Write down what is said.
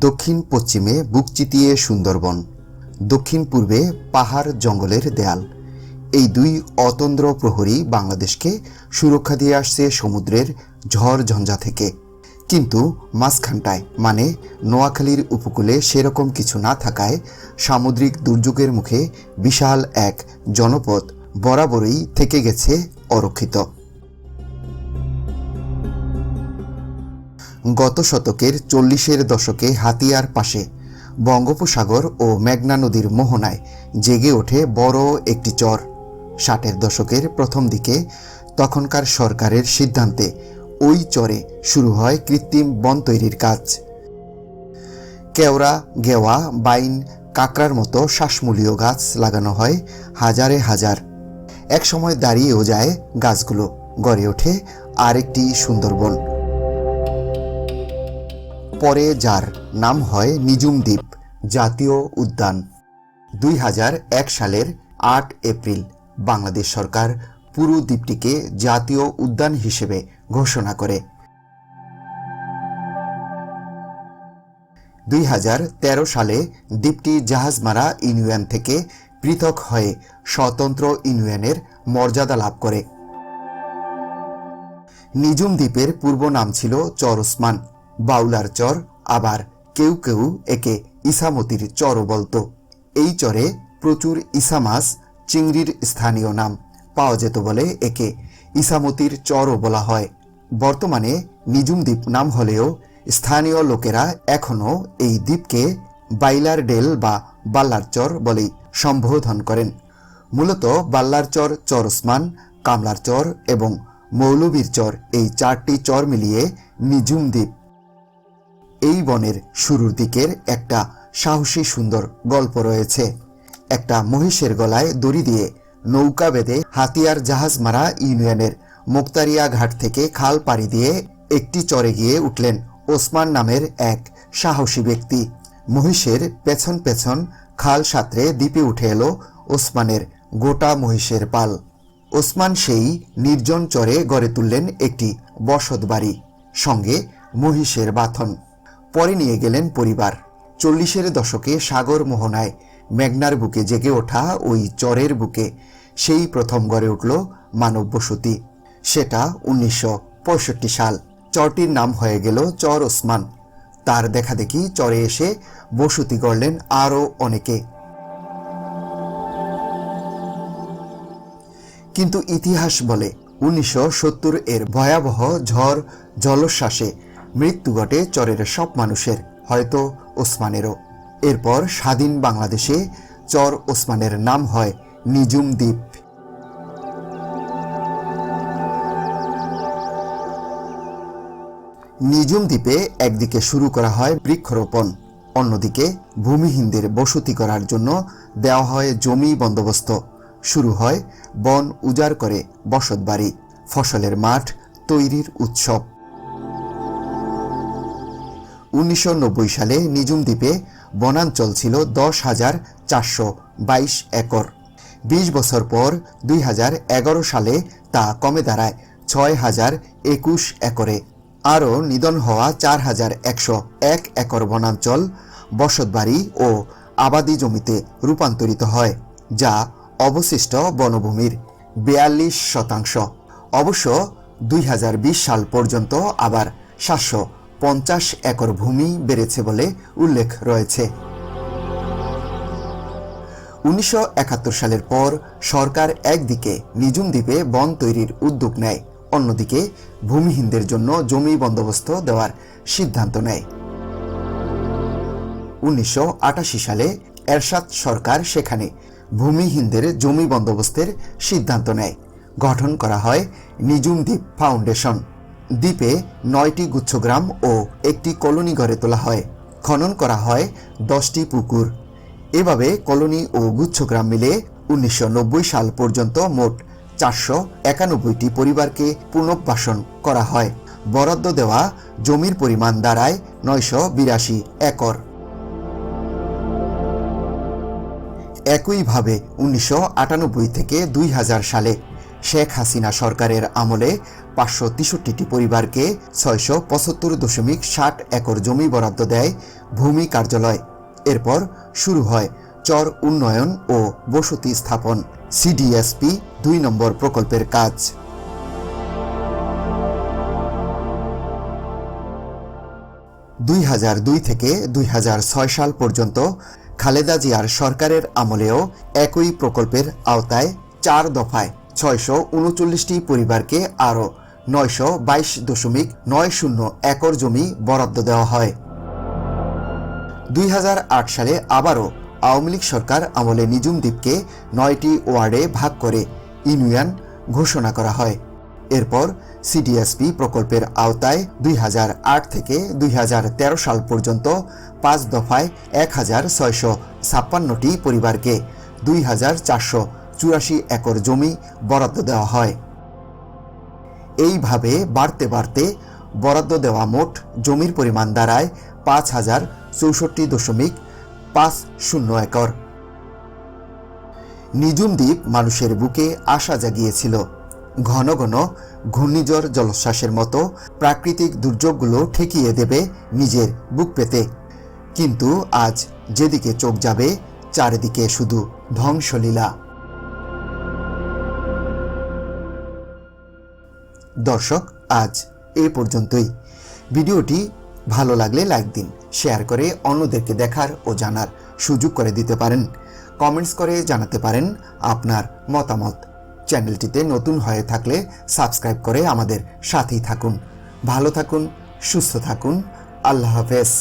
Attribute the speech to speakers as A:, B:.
A: দক্ষিণ পশ্চিমে বুক চিতিয়ে সুন্দরবন, দক্ষিণ পূর্বে পাহাড় জঙ্গলের দেয়াল। এই দুই অতন্দ্র প্রহরী বাংলাদেশকে সুরক্ষা দিয়ে আসছে সমুদ্রের ঝড় ঝঞ্ঝা থেকে। কিন্তু মাঝখানটায় মানে নোয়াখালীর উপকূলে সেরকম কিছু না থাকায় সামুদ্রিক দুর্যোগের মুখে বিশাল এক জনপদ বরাবরই থেকে গেছে অরক্ষিত। গত শতকের 40-এর দশকে হাতিয়ার পাশে বঙ্গোপসাগর ও মেঘনা নদীর মোহনায় জেগে ওঠে বড় একটি চর। 60-এর দশকের প্রথম দিকে তখনকার সরকারের সিদ্ধান্তে ওই চরে শুরু হয় কৃত্রিম বন তৈরির কাজ। কেওড়া, গেওয়া, বাইন, কাঁকড়ার মতো শ্বাসমূলীয় গাছ লাগানো হয় হাজারে হাজার। এক সময় দাঁড়িয়েও যায় গাছগুলো, গড়ে ওঠে আরেকটি সুন্দরবন। পরে যার নাম হয় নিজুম দ্বীপ জাতীয় উদ্যান। 2001 সালের 8 এপ্রিল বাংলাদেশ সরকার পুরো দ্বীপটিকে জাতীয় উদ্যান হিসেবে ঘোষণা করে। 2013 সালে দ্বীপটি জাহাজমারা ইউনিয়ন থেকে পৃথক হয়ে স্বতন্ত্র ইউনিয়নের মর্যাদা লাভ করে। নিজুম দ্বীপের পূর্ব নাম ছিল চর ওসমান, বাউলার চর, আবার কেউ কেউ একে ইসামতির চরও বলতো। এই চরে প্রচুর ইসা মাছ, চিংড়ির স্থানীয় নাম পাওয়া যেত বলে একে ইসামতির চরও বলা হয়। বর্তমানে নিজুম দ্বীপ নাম হলেও স্থানীয় লোকেরা এখনও এই দ্বীপকে বাইলার ডেল বা বাল্লার চর বলেই সম্বোধন করেন। মূলত বাল্লার চর, চর ওসমান, কামলার চর এবং মৌলভীর চর, এই 4টি চর মিলিয়ে নিজুম দ্বীপ। এই বনের শুরুর দিকের একটা সাহসী সুন্দর গল্প রয়েছে। একটা মহিষের গলায় দড়ি দিয়ে নৌকা বেঁধে হাতিয়ার জাহাজমারা ইউনিয়নের মুক্তারিয়া ঘাট থেকে খাল পাড়ি দিয়ে একটি চরে গিয়ে উঠলেন ওসমান নামের এক সাহসী ব্যক্তি। মহিষের পেছন পেছন খাল সাঁতরে দ্বীপে উঠে এলো ওসমানের গোটা মহিষের পাল। ওসমান সেই নির্জন চরে গড়ে তুললেন একটি বসত বাড়ি, সঙ্গে মহিষের বাথন। পরে নিয়ে গেলেন পরিবার। 40-এর দশকে সাগর মোহনায় মেঘনার বুকে জেগে ওঠা ওই চরের বুকে সেই প্রথম গড়ে উঠল মানব বসতি। সেটা 1965 সাল। চরটির নাম হয়ে গেল চর ওসমান। তার দেখাদেখি চরে এসে বসতি গড়লেন আরও অনেকে। কিন্তু ইতিহাস বলে 1970-এর ভয়াবহ ঝড় জলোচ্ছ্বাসে মৃত্যু ঘটে চরের সব মানুষের, হয়তো ওসমানেরও। এরপর স্বাধীন বাংলাদেশে চর ওসমানের নাম হয় নিজুম দ্বীপ। নিজুম দ্বীপে একদিকে শুরু করা হয় বৃক্ষরোপণ, অন্যদিকে ভূমিহীনদের বসতি করার জন্য দেওয়া হয় জমি বন্দোবস্ত। শুরু হয় বন উজাড় করে বসতবাড়ি, ফসলের মাঠ তৈরির উৎসব। 1990 সালে নিজুম দ্বীপে বনাঞ্চল ছিল 10,422 একর। 20 বছর পর 2011 সালে তা কমে দাঁড়ায় 6,021 একরে। আরও নিধন হওয়া 4,101 একর বনাঞ্চল বসতবাড়ি ও আবাদি জমিতে রূপান্তরিত হয়, যা অবশিষ্ট বনভূমির 42%। অবশ্য 2020 সাল পর্যন্ত আবার 750 একর ভূমি বেড়েছে বলে উল্লেখ রয়েছে। 1971 সালের পর সরকার একদিকে নিজুম দ্বীপে বন তৈরির উদ্যোগ নেয়, অন্যদিকে ভূমিহীনদের জন্য জমি বন্দোবস্ত দেওয়ার সিদ্ধান্ত নেয়। 1988 সালে এরশাদ সরকার সেখানে ভূমিহীনদের জমি বন্দোবস্তের সিদ্ধান্ত নেয়। গঠন করা হয় নিজুম দ্বীপ ফাউন্ডেশন। দ্বীপে 9টি গুচ্ছগ্রাম ও একটি কলোনি গড়ে তোলা হয়। খনন করা হয় 10টি পুকুর। এভাবে কলোনি ও গুচ্ছগ্রাম মিলে 1990 সাল পর্যন্ত মোট 491টি পরিবারকে পুনর্বাসন করা হয়। বরাদ্দ দেওয়া জমির পরিমাণ দাঁড়ায় 982 একর। একইভাবে 1998 থেকে 2000 সালে শেখ হাসিনা সরকারের আমলে 563টি পরিবারকে 675.60 একর জমি বরাদ্দ দেয় ভূমি কার্যালয়। এরপর শুরু হয় চর উন্নয়ন ও বসতি স্থাপন সিডিএসপি 2 নম্বর প্রকল্পের কাজ। 2002 থেকে 2006 সাল পর্যন্ত খালেদা জিয়ার সরকারের আমলেও একই প্রকল্পের আওতায় 4 দফায় 639টি পরিবারকে আরও 922.90 একর জমি বরাদ্দ দেওয়া হয়। 2008 সালে আবারও আওয়ামী লীগ সরকার আমলে নিঝুম দ্বীপকে 9টি ওয়ার্ডে ভাগ করে ইউনিয়ন ঘোষণা করা হয়। এরপর সিডিএসপি প্রকল্পের আওতায় 2008 থেকে 2013 সাল পর্যন্ত 5 দফায় 1656টি পরিবারকে 2484 একর জমি বরাদ্দ দেওয়া হয়। এইভাবে বাড়তে বাড়তে বরাদ্দ দেওয়া মোট জমির পরিমাণ দাঁড়ায় 5064.50 একর। নিঝুম দ্বীপ মানুষের বুকে আশা জাগিয়েছিল। ঘন ঘন ঘূর্ণিঝড় জলোচ্ছ্বাসের মতো প্রাকৃতিক দুর্যোগগুলো ঠেকিয়ে দেবে নিজের বুক পেতে। কিন্তু আজ যেদিকে চোখ যাবে চারিদিকে শুধু ধ্বংসলীলা। দর্শক, আজ এ পর্যন্তই। ভিডিওটি ভালো লাগলে লাইক দিন, শেয়ার করে অন্যদেরকে দেখার ও জানার সুযোগ করে দিতে পারেন। কমেন্টস করে জানাতে পারেন আপনার মতামত। চ্যানেলটিতে নতুন হয়ে থাকলে সাবস্ক্রাইব করে আমাদের সাথেই থাকুন। ভালো থাকুন, সুস্থ থাকুন। আল্লাহ হাফেজ।